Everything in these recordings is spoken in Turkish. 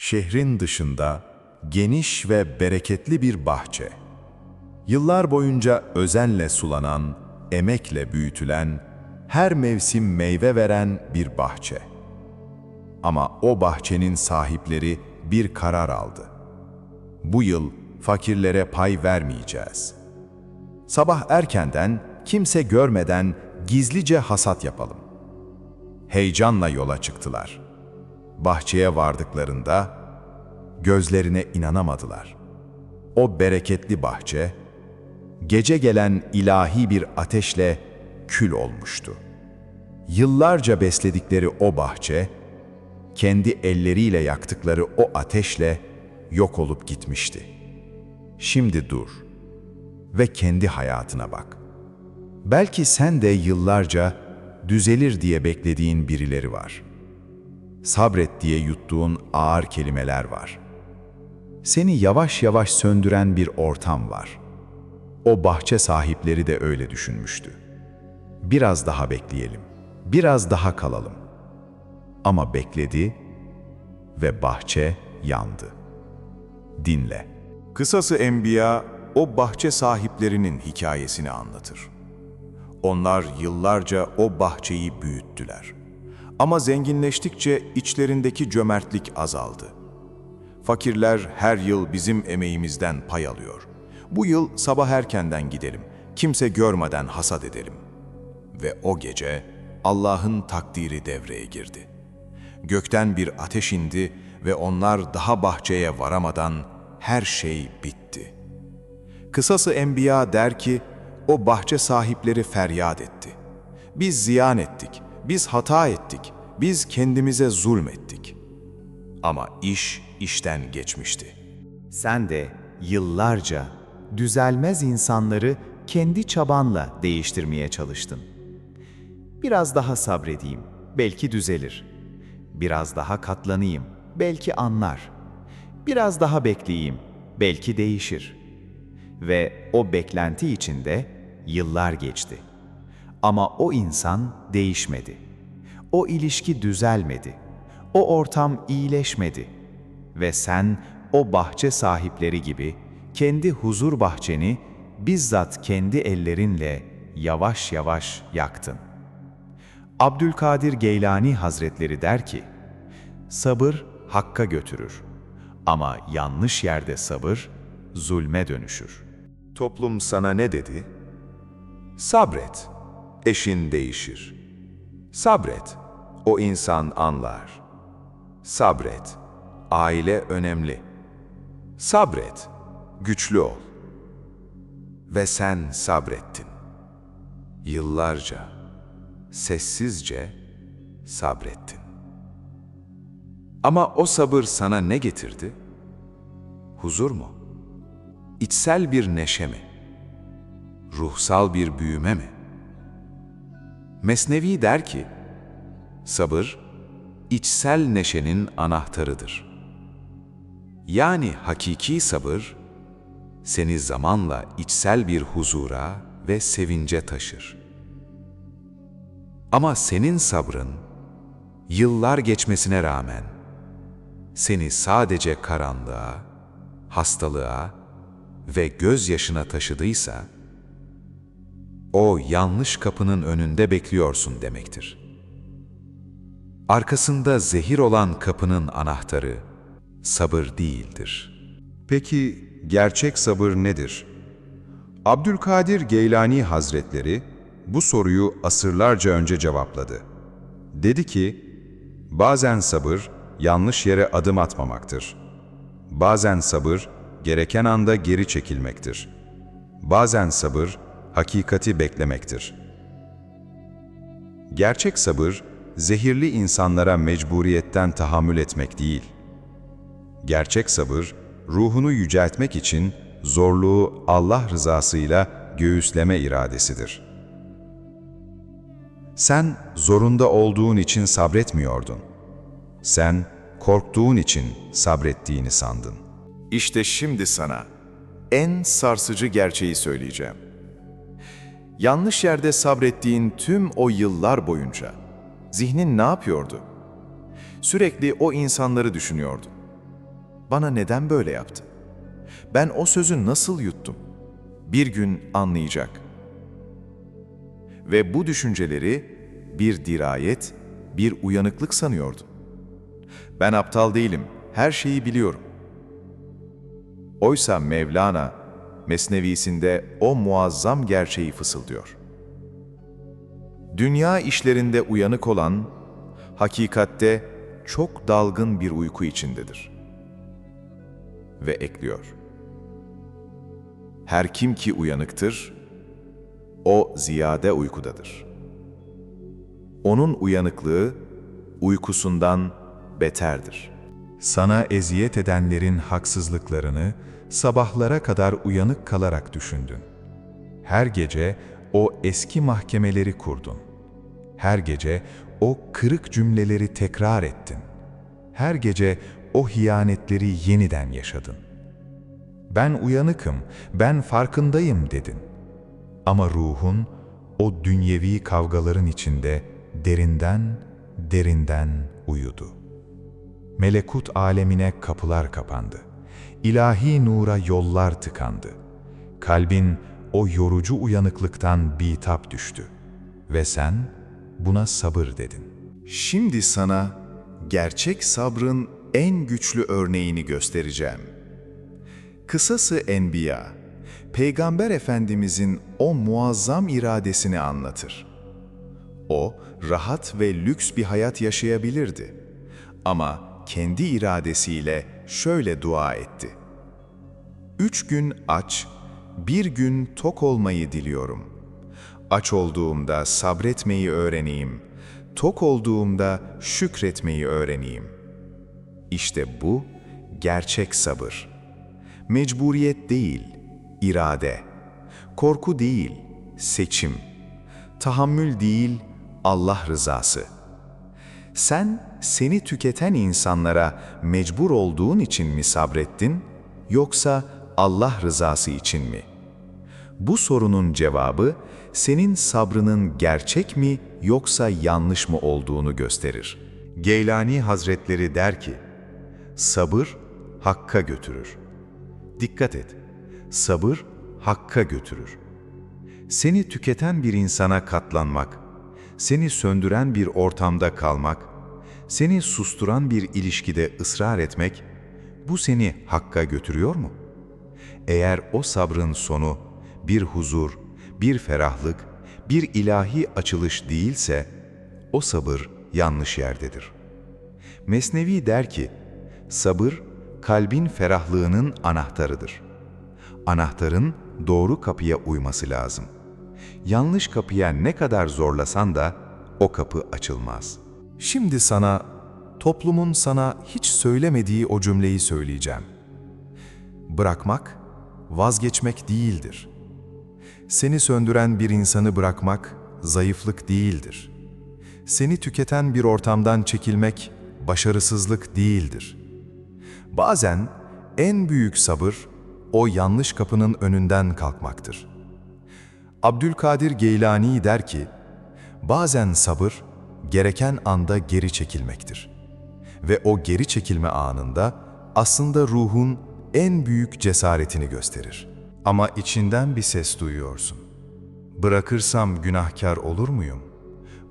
Şehrin dışında geniş ve bereketli bir bahçe. Yıllar boyunca özenle sulanan, emekle büyütülen, her mevsim meyve veren bir bahçe. Ama o bahçenin sahipleri bir karar aldı. Bu yıl fakirlere pay vermeyeceğiz. Sabah erkenden, kimse görmeden gizlice hasat yapalım. Heyecanla yola çıktılar. Bahçeye vardıklarında gözlerine inanamadılar. O bereketli bahçe, gece gelen ilahi bir ateşle kül olmuştu. Yıllarca besledikleri o bahçe, kendi elleriyle yaktıkları o ateşle yok olup gitmişti. Şimdi dur ve kendi hayatına bak. Belki sen de yıllarca düzelir diye beklediğin birileri var. Sabret diye yuttuğun ağır kelimeler var. Seni yavaş yavaş söndüren bir ortam var. O bahçe sahipleri de öyle düşünmüştü. Biraz daha bekleyelim, biraz daha kalalım. Ama bekledi ve bahçe yandı. Dinle. Kısası Enbiya, o bahçe sahiplerinin hikayesini anlatır. Onlar yıllarca o bahçeyi büyüttüler. Ama zenginleştikçe içlerindeki cömertlik azaldı. Fakirler her yıl bizim emeğimizden pay alıyor. Bu yıl sabah erkenden gidelim, kimse görmeden hasat edelim. Ve o gece Allah'ın takdiri devreye girdi. Gökten bir ateş indi ve onlar daha bahçeye varamadan her şey bitti. Kısası Enbiya der ki, o bahçe sahipleri feryat etti. Biz ziyan ettik, biz hata ettik, biz kendimize zulmettik. Ama iş işten geçmişti. Sen de yıllarca düzelmez insanları kendi çabanla değiştirmeye çalıştın. Biraz daha sabredeyim, belki düzelir. Biraz daha katlanayım, belki anlar. Biraz daha bekleyeyim, belki değişir. Ve o beklenti içinde yıllar geçti. Ama o insan değişmedi. O ilişki düzelmedi. O ortam iyileşmedi. Ve sen o bahçe sahipleri gibi kendi huzur bahçeni bizzat kendi ellerinle yavaş yavaş yaktın. Abdülkadir Geylani Hazretleri der ki, sabır hakka götürür ama yanlış yerde sabır zulme dönüşür. Toplum sana ne dedi? Sabret, eşin değişir. Sabret, o insan anlar. Sabret, aile önemli. Sabret, güçlü ol. Ve sen sabrettin. Yıllarca, sessizce sabrettin. Ama o sabır sana ne getirdi? Huzur mu? İçsel bir neşe mi? Ruhsal bir büyüme mi? Mesnevi der ki, sabır, içsel neşenin anahtarıdır. Yani hakiki sabır, seni zamanla içsel bir huzura ve sevince taşır. Ama senin sabrın, yıllar geçmesine rağmen, seni sadece karanlığa, hastalığa ve gözyaşına taşıdıysa, o yanlış kapının önünde bekliyorsun demektir. Arkasında zehir olan kapının anahtarı sabır değildir. Peki gerçek sabır nedir? Abdülkadir Geylani Hazretleri bu soruyu asırlarca önce cevapladı. Dedi ki, bazen sabır yanlış yere adım atmamaktır. Bazen sabır gereken anda geri çekilmektir. Bazen sabır hakikati beklemektir. Gerçek sabır, zehirli insanlara mecburiyetten tahammül etmek değil. Gerçek sabır, ruhunu yüceltmek için zorluğu Allah rızasıyla göğüsleme iradesidir. Sen zorunda olduğun için sabretmiyordun. Sen korktuğun için sabrettiğini sandın. İşte şimdi sana en sarsıcı gerçeği söyleyeceğim. Yanlış yerde sabrettiğin tüm o yıllar boyunca zihnin ne yapıyordu? Sürekli o insanları düşünüyordun. Bana neden böyle yaptı? Ben o sözü nasıl yuttum? Bir gün anlayacak. Ve bu düşünceleri bir dirayet, bir uyanıklık sanıyordu. Ben aptal değilim, her şeyi biliyorum. Oysa Mevlana, Mesnevisinde o muazzam gerçeği fısıldıyor. Dünya işlerinde uyanık olan, hakikatte çok dalgın bir uyku içindedir. Ve ekliyor. Her kim ki uyanıktır, o ziyade uykudadır. Onun uyanıklığı uykusundan beterdir. Sana eziyet edenlerin haksızlıklarını sabahlara kadar uyanık kalarak düşündün. Her gece o eski mahkemeleri kurdun. Her gece o kırık cümleleri tekrar ettin. Her gece o hiyanetleri yeniden yaşadın. Ben uyanıkım, ben farkındayım dedin. Ama ruhun o dünyevi kavgaların içinde derinden uyudu. Melekut alemine kapılar kapandı. İlahi nura yollar tıkandı. Kalbin o yorucu uyanıklıktan bitap düştü. Ve sen buna sabır dedin. Şimdi sana gerçek sabrın en güçlü örneğini göstereceğim. Kısası Enbiya, Peygamber Efendimizin o muazzam iradesini anlatır. O, rahat ve lüks bir hayat yaşayabilirdi. Ama kendi iradesiyle şöyle dua etti. 3 gün aç, 1 gün tok olmayı diliyorum. Aç olduğumda sabretmeyi öğreneyim, tok olduğumda şükretmeyi öğreneyim. İşte bu gerçek sabır. Mecburiyet değil, irade. Korku değil, seçim. Tahammül değil, Allah rızası. Sen seni tüketen insanlara mecbur olduğun için mi sabrettin, yoksa Allah rızası için mi? Bu sorunun cevabı senin sabrının gerçek mi yoksa yanlış mı olduğunu gösterir. Geylani Hazretleri der ki, sabır hakka götürür. Dikkat et, sabır hakka götürür. Seni tüketen bir insana katlanmak, seni söndüren bir ortamda kalmak, seni susturan bir ilişkide ısrar etmek, bu seni hakka götürüyor mu? Eğer o sabrın sonu bir huzur, bir ferahlık, bir ilahi açılış değilse, o sabır yanlış yerdedir. Mesnevi der ki, sabır, kalbin ferahlığının anahtarıdır. Anahtarın doğru kapıya uyması lazım. Yanlış kapıya ne kadar zorlasan da o kapı açılmaz. Şimdi sana, toplumun sana hiç söylemediği o cümleyi söyleyeceğim. Bırakmak, vazgeçmek değildir. Seni söndüren bir insanı bırakmak, zayıflık değildir. Seni tüketen bir ortamdan çekilmek, başarısızlık değildir. Bazen en büyük sabır, o yanlış kapının önünden kalkmaktır. Abdülkadir Geylani der ki, bazen sabır, gereken anda geri çekilmektir. Ve o geri çekilme anında aslında ruhun en büyük cesaretini gösterir. Ama içinden bir ses duyuyorsun. Bırakırsam günahkar olur muyum?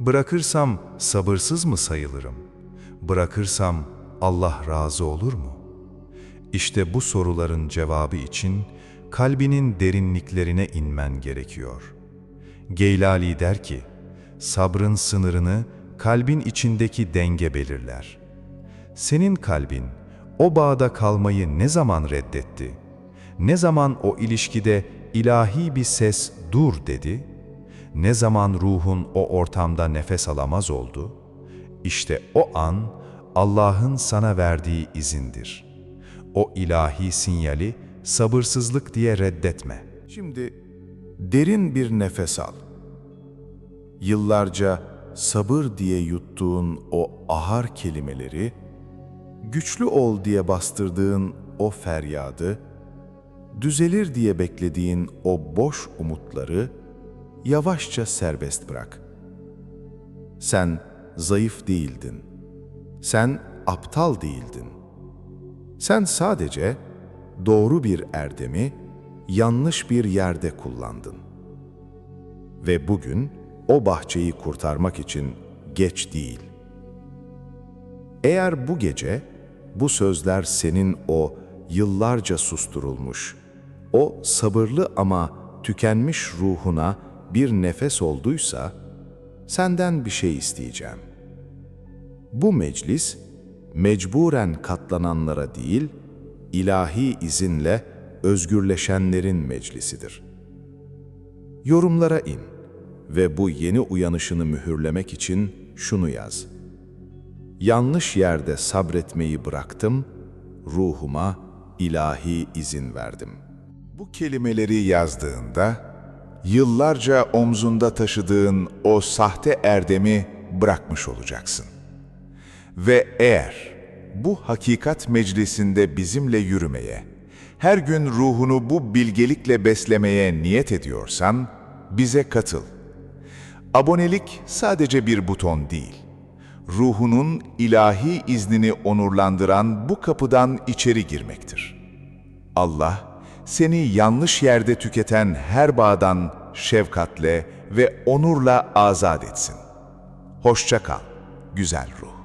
Bırakırsam sabırsız mı sayılırım? Bırakırsam Allah razı olur mu? İşte bu soruların cevabı için kalbinin derinliklerine inmen gerekiyor. Geylali der ki, sabrın sınırını kalbin içindeki denge belirler. Senin kalbin o bağda kalmayı ne zaman reddetti? Ne zaman o ilişkide ilahi bir ses dur dedi? Ne zaman ruhun o ortamda nefes alamaz oldu? İşte o an Allah'ın sana verdiği izindir. O ilahi sinyali sabırsızlık diye reddetme. Şimdi derin bir nefes al. Yıllarca sabır diye yuttuğun o ahar kelimeleri, güçlü ol diye bastırdığın o feryadı, düzelir diye beklediğin o boş umutları yavaşça serbest bırak. Sen zayıf değildin. Sen aptal değildin. Sen sadece doğru bir erdemi yanlış bir yerde kullandın. Ve bugün o bahçeyi kurtarmak için geç değil. Eğer bu gece bu sözler senin o yıllarca susturulmuş, o sabırlı ama tükenmiş ruhuna bir nefes olduysa, senden bir şey isteyeceğim. Bu meclis, mecburen katlananlara değil, ilahi izinle özgürleşenlerin meclisidir. Yorumlara in ve bu yeni uyanışını mühürlemek için şunu yaz. Yanlış yerde sabretmeyi bıraktım, ruhuma ilahi izin verdim. Bu kelimeleri yazdığında, yıllarca omzunda taşıdığın o sahte erdemi bırakmış olacaksın. Ve eğer bu hakikat meclisinde bizimle yürümeye, her gün ruhunu bu bilgelikle beslemeye niyet ediyorsan, bize katıl. Abonelik sadece bir buton değil, ruhunun ilahi iznini onurlandıran bu kapıdan içeri girmektir. Allah, seni yanlış yerde tüketen her bağdan şefkatle ve onurla azat etsin. Hoşça kal, güzel ruh.